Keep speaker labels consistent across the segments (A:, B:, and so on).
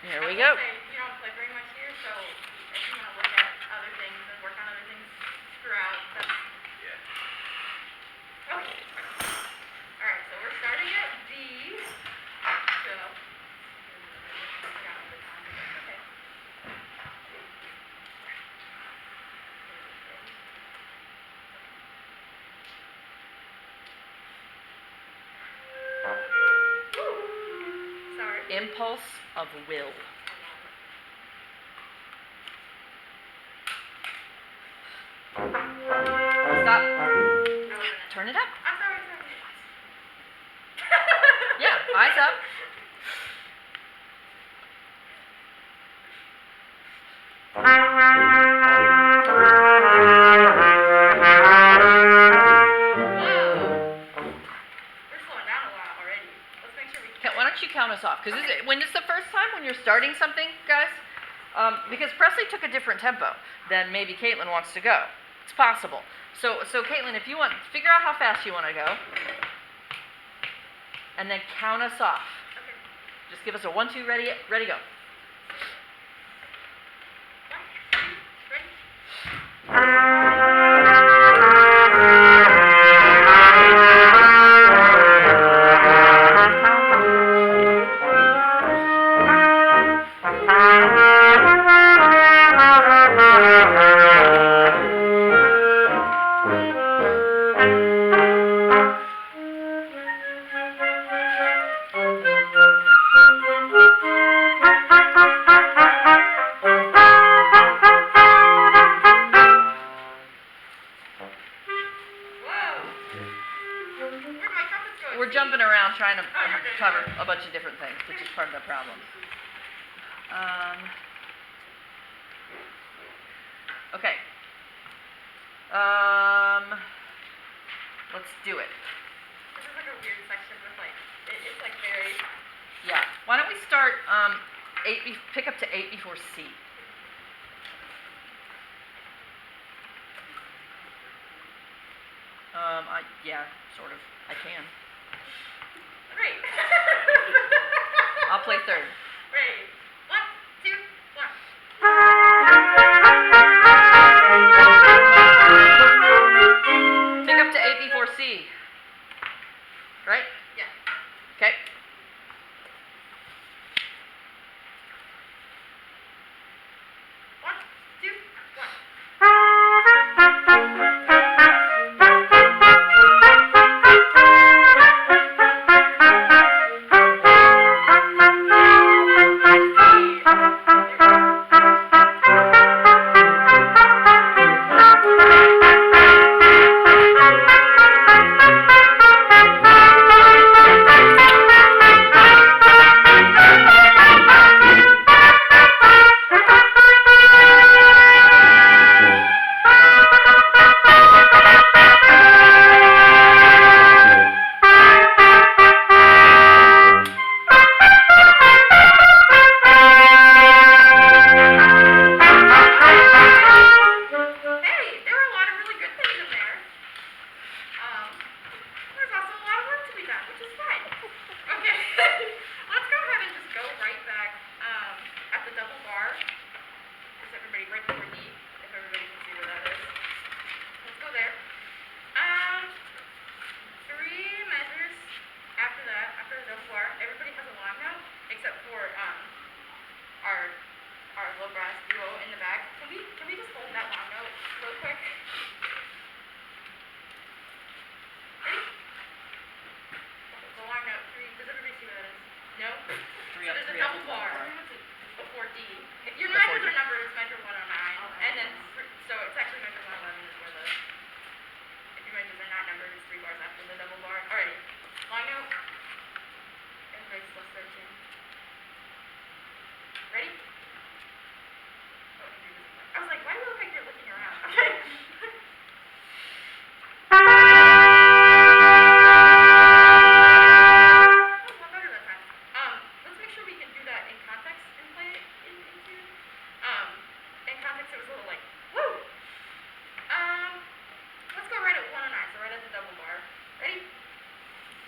A: Here we go.
B: You don't play very much here, so if you want to look at other things and work on other things throughout, that's... Yeah. Okay. Alright, so we're starting at D. So... Okay. Sorry.
A: Impulse of will. Stop. Turn it up.
B: I'm sorry.
A: Yeah, eyes up. Why don't you count us off? Because when it's the first time when you're starting something, guys, because Presley took a different tempo than maybe Caitlyn wants to go. It's possible. So Caitlyn, if you want, figure out how fast you want to go, and then count us off.
B: Okay.
A: Just give us a 1, 2, ready, go.
B: 1, 2, ready.
A: We're jumping around trying to cover a bunch of different things, which is part of the problem. Okay. Let's do it.
B: This is like a weird section with it's like very...
A: Yeah. Why don't we start pick up to 8 before C. Yeah, sort of. I can.
B: Great.
A: I'll play third.
B: Ready. 1, 2, 1.
A: Pick up to 8 before C. Right?
B: Yeah.
A: Okay.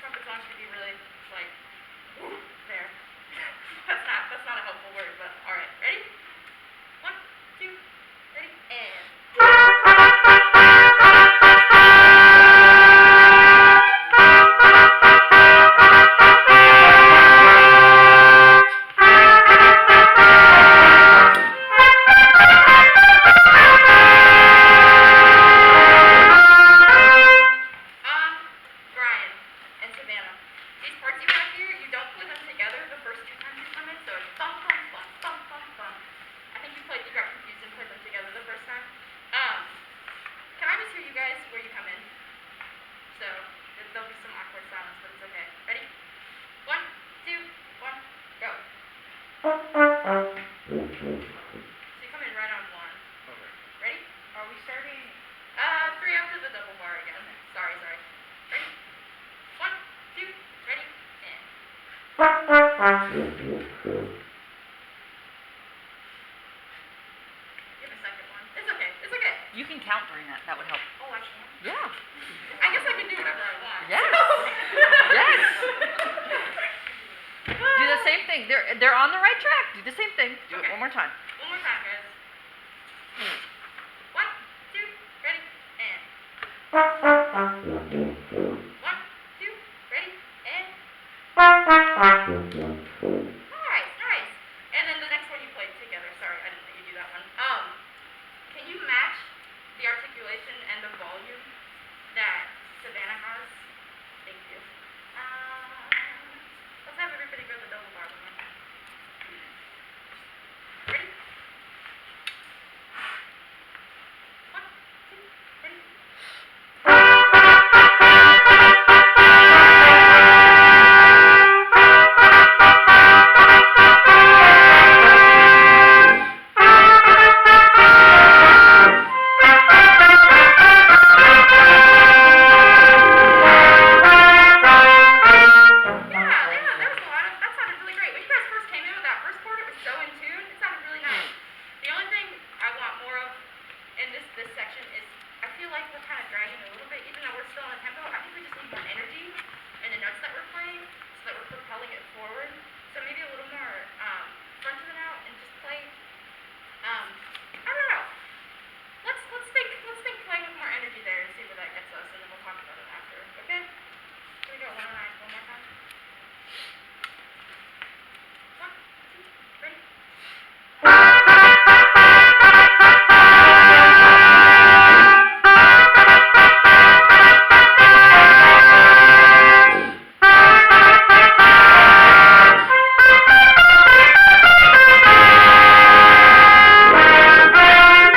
B: Trumpet song should be really like, woo, there. That's not a helpful word. So you come in right on one.
C: Okay.
B: Ready?
D: Are we starting?
B: 3 after the double bar again. Sorry. Ready? 1, 2, ready, and. Give me a second one. It's okay.
A: You can count during that. That would help.
B: Oh, I can.
A: Yeah.
B: I guess I can do whatever I want.
A: Yes. Yes. Do the same thing. They're on the right track. Do the same thing. Do it
B: Okay.
A: one more time.
B: One more time, guys. 1, 2, ready, and. 1, 2, ready, and. Nice. And then the next one you played together. Sorry, I didn't let you do that one. Can you match the articulation and the volume that Savannah has? Thank you. Let's have everybody go the double bar one more time. Ready? 1, 2, ready. That sounded really great. When you guys first came in with that first chord, it was so in tune. It sounded really nice. The only thing I want more of in this section is I feel like we're kind of dragging a little bit, even though we're still on a tempo. I think we just need more energy in the notes that we're playing, so that we're propelling it forward. So maybe a little more front to the note and just play. I don't know. Let's think playing with more energy there and see where that gets us, and then we'll talk about it after. Okay? Can we go 109 one more time? 1, 2, ready.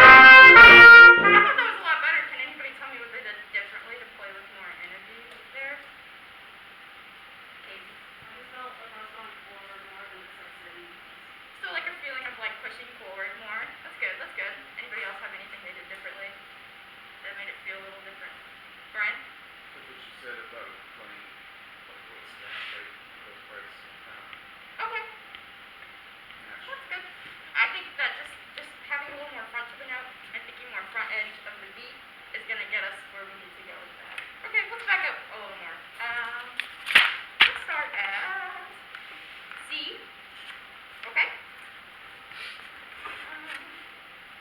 B: I thought that was a lot better. Can anybody tell me what they did differently to play with more energy there? Katie.
D: I just felt like I was going forward more than just like sitting.
B: So like a feeling of like pushing forward more. That's good. Anybody else have anything they did differently that made it feel a little different? Brian?
C: Like what you said about playing like what's down, like those parts
B: Okay.
C: match.
B: That's good. I think that just having a little more front to the note and thinking more front edge of the beat is gonna get us where we need to go with that. Okay, let's back up a little more. Let's start at C. Okay.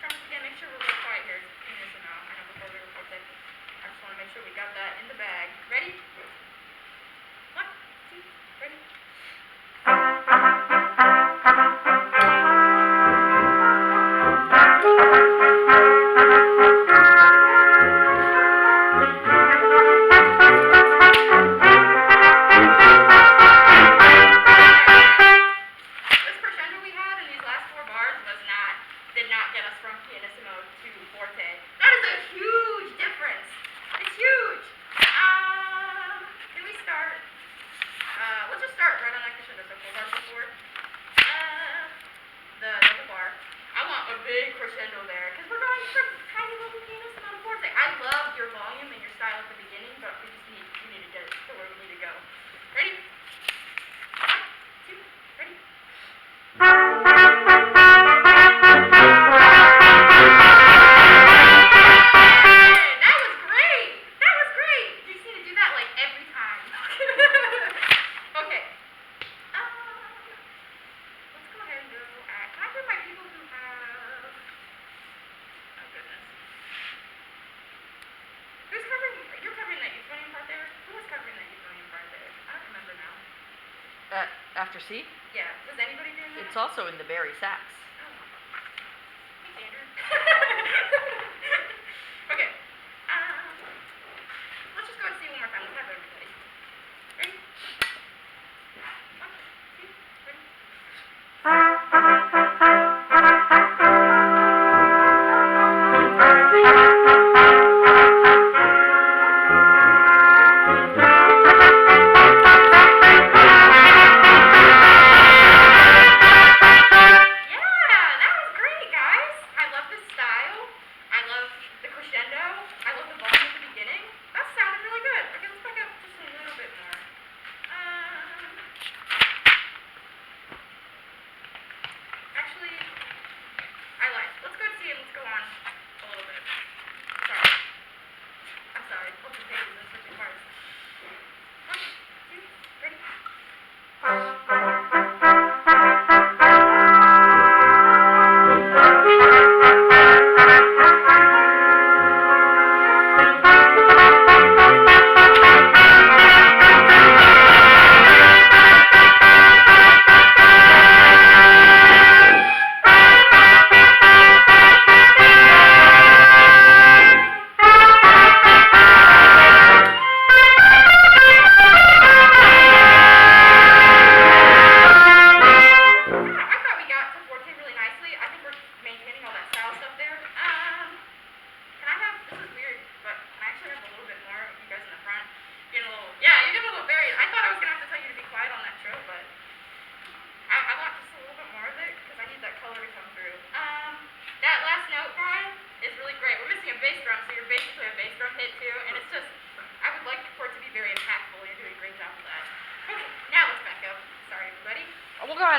B: Again, make sure we're real quiet here in this amount. I know before we record that. I just want to make sure we got that in the bag. Ready? 1, 2, ready. This crescendo we had in these last 4 bars did not get us from pianissimo to forte. That is a huge difference. It's huge. Can we start? Let's just start right on that crescendo. So 4 bars before the double bar. I want a big crescendo there because we're going from tiny little pianissimo to forte. I love your volume and your style at the beginning, but we need to get it to where we need to go. Ready? 1, 2, ready. That was great. You just need to do that like every time. Okay. Let's go ahead and go at. Can I hear my people who have? Oh goodness. Who's covering? You're covering that euphonium part there. Who was covering that euphonium part there? I don't remember now.
A: After C,
B: Yeah. Was anybody doing that?
A: it's also in the bari sax.
B: Thanks, Andrew. Okay. Let's just go and see one more time. Let's have everybody. Ready? 1, 2, ready.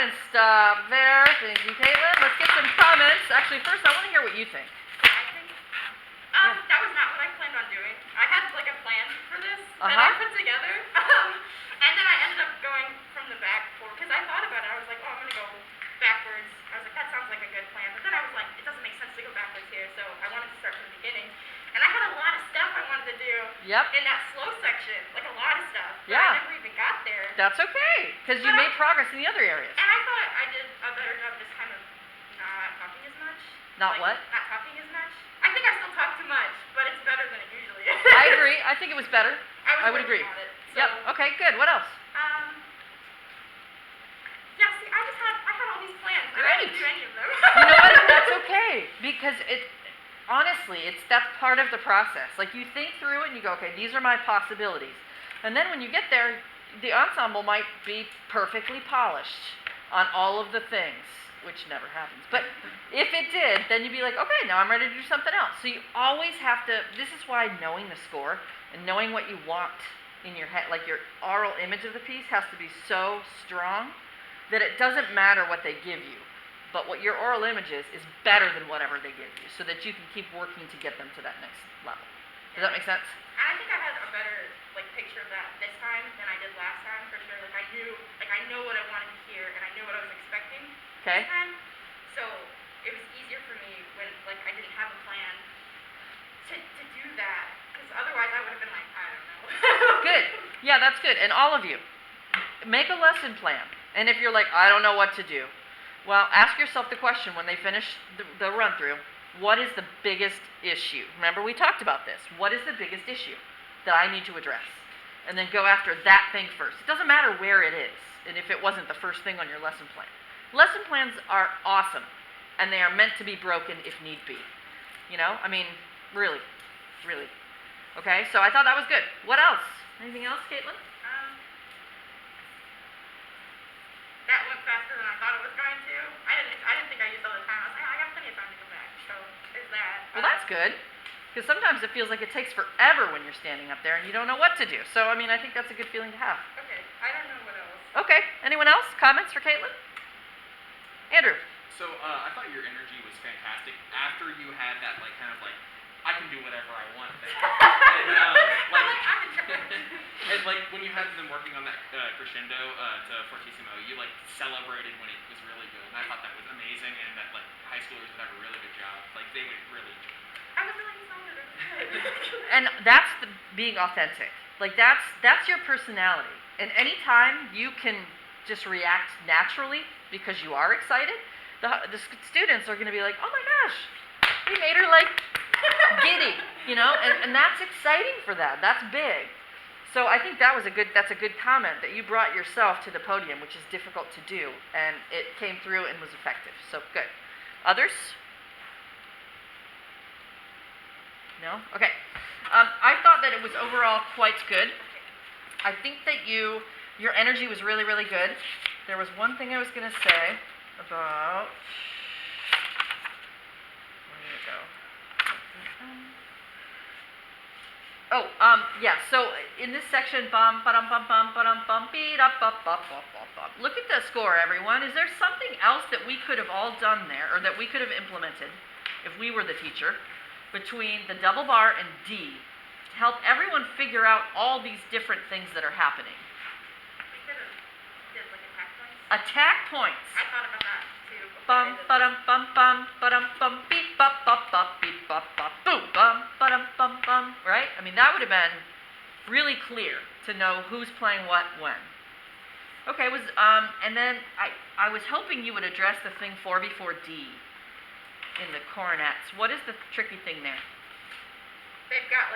A: and stop there. Thank you, Caitlyn. Let's get some comments. Actually, first, I want to hear what you think.
B: I think, that was not what I planned on doing. I had like a plan for this that I put together, and then I ended up going from the back forward because I thought about it. I was like, oh, I'm gonna go backwards. I was like, that sounds like a good plan, but then I was like, it doesn't make sense to go backwards here, so I wanted to start from the beginning. And I had a lot of stuff I wanted to do in that slow section, like a lot of stuff. But I never even got there.
A: That's okay, because you made progress in the other areas.
B: And I thought I did a better job this time of not talking as much.
A: Not what?
B: Not talking as much. I think I still talk too much, but it's better than it usually is.
A: I agree. I think it was better. I would agree.
B: On it, so,
A: Yep. Okay, good. What else?
B: Yeah, see, I had all these plans. And I didn't do any of them.
A: You know what? That's okay, because honestly, that's part of the process. Like, you think through it and you go, okay, these are my possibilities. And then when you get there, the ensemble might be perfectly polished on all of the things, which never happens. But if it did, then you'd be like, okay, now I'm ready to do something else. So you always have to, this is why knowing the score and knowing what you want in your head, like your oral image of the piece has to be so strong that it doesn't matter what they give you. But what your oral image is better than whatever they give you, so that you can keep working to get them to that next level. Does that make sense?
B: And I think I had a better picture of that this time than I did last time for sure. I know what I wanted to hear and I knew what I was expecting this time. So it was easier for me when I didn't have a plan to do that, because otherwise I would have been like, I don't know.
A: Good. Yeah, that's good. And all of you, make a lesson plan. And if you're like, I don't know what to do, well, ask yourself the question when they finish the run-through, what is the biggest issue? Remember, we talked about this. What is the biggest issue that I need to address? And then go after that thing first. It doesn't matter where it is, and if it wasn't the first thing on your lesson plan. Lesson plans are awesome, and they are meant to be broken if need be. You know? I mean, really. Really. Okay, so I thought that was good. What else? Anything else, Caitlyn?
B: That went faster than I thought it was going to. I didn't think I used all the time. I was like, I got plenty of time to go back. So there's that.
A: Well, that's good. Because sometimes it feels like it takes forever when you're standing up there and you don't know what to do. So, I mean, I think that's a good feeling to have.
B: Okay, I don't know what else.
A: Okay, anyone else? Comments for Caitlyn? Andrew?
C: So, I thought your energy was fantastic after you had that, I can do whatever I want thing. And, when you had them working on that crescendo to Fortissimo, you, celebrated when it was really good. And I thought that was amazing, and that, high schoolers would have a really good job. They would really enjoy it.
B: I was really excited.
A: And that's being authentic. That's your personality. And anytime you can just react naturally because you are excited, the students are going to be like, oh my gosh, we made her giddy, and that's exciting for them. That's big. So I think that's a good comment that you brought yourself to the podium, which is difficult to do, and it came through and was effective. So good. Others? No? Okay. I thought that it was overall quite good. I think that your energy was really, really good. There was one thing I was going to say about... Where did it go? Oh, yeah, so in this section, bum, ba-dum, bum, bum, ba-dum, bum, beat up, bum, bum, bum, bum, bum. Look at the score, everyone. Is there something else that we could have all done there, or that we could have implemented, if we were the teacher, between the double bar and D, to help everyone figure out all these different things that are happening?
B: We could have did attack points.
A: Attack points.
B: I thought about that too.
A: Bum, ba-dum, bum, bum, ba-dum, bum, beep, bop, bop, bop, beep, bop, bop, boom, bum, ba-dum, bum, bum, right? I mean, that would have been really clear to know who's playing what when. Okay, and then I was hoping you would address the thing 4 before D in the cornets. What is the tricky thing there?
B: They've got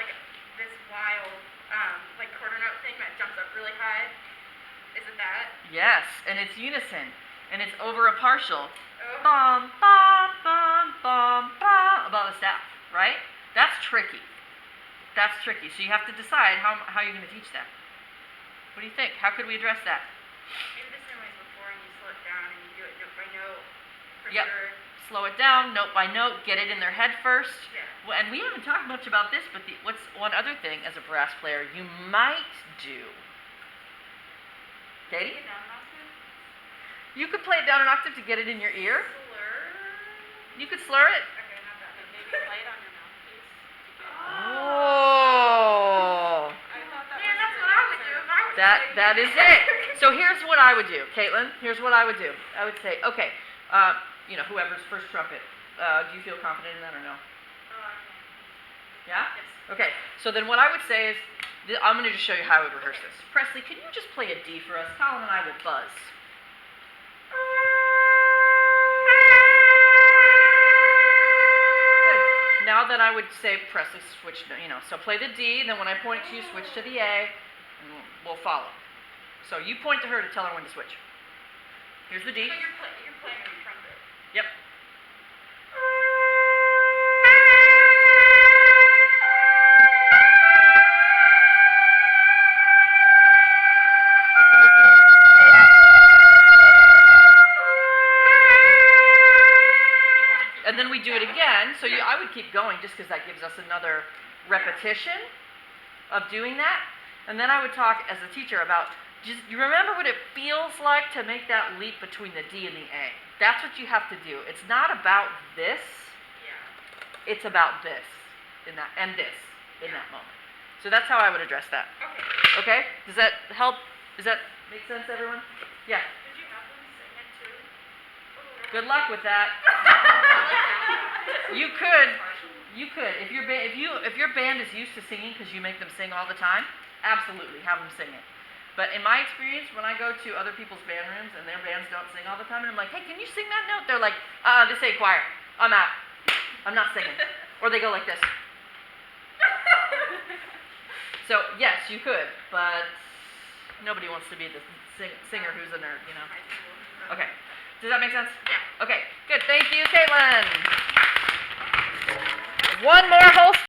B: this wild quarter note thing that jumps up really high. Is it that?
A: Yes, and it's unison, and it's over a partial.
B: Oh.
A: Bum, bum, bum, bum, bum, above the staff, right? That's tricky. That's tricky. So you have to decide how you're going to teach that. What do you think? How could we address that?
B: Maybe the same way as before, and you slow it down and you do it note by note for
A: Yep.
B: sure.
A: Slow it down, note by note, get it in their head first.
B: Yeah.
A: Well, and we haven't talked much about this, but what's one other thing as a brass player you might do? Katie? You could play it down an octave to get it in your ear.
B: Slur.
A: You could slur it.
B: Okay, not that.
D: Maybe play it on your mouthpiece.
A: Oh.
D: I thought that
B: Man,
D: was
B: that's
D: your
B: what I would do
D: answer.
B: if I was
A: That is it. So here's what I would do, Caitlin. Here's what I would do. I would say, okay, you know, whoever's first trumpet. Do you feel confident in that or no? Yeah?
D: Yes.
A: Okay. So then what I would say is, I'm going to just show you how I would rehearse this. Presley, can you just play a D for us? Colin and I will buzz. Good. Now then I would say Presley switch, you know, so play the D, then when I point to you, switch to the A, and we'll follow. So you point to her to tell her when to switch. Here's the D.
B: So you're playing on your trumpet.
A: Yep. And then we do it again. So I would keep going just because that gives us another repetition of doing that. And then I would talk as a teacher about just you remember what it feels like to make that leap between the D and the A. That's what you have to do. It's not about this.
B: Yeah.
A: It's about this in that and this in that moment. So that's how I would address that.
B: Okay.
A: Okay? Does that help? Does that make sense, everyone? Yeah.
B: Did you have them sing it too?
A: Good luck with that. You could. If your band is used to singing because you make them sing all the time, absolutely have them sing it. But in my experience, when I go to other people's band rooms and their bands don't sing all the time, and I'm like, hey, can you sing that note? They're like, this ain't choir. I'm out. I'm not singing. Or they go like this. So yes, you could, but nobody wants to be the singer who's a nerd, you know. Okay. Does that make sense?
B: Yeah.
A: Okay. Good. Thank you, Caitlin. One more Holst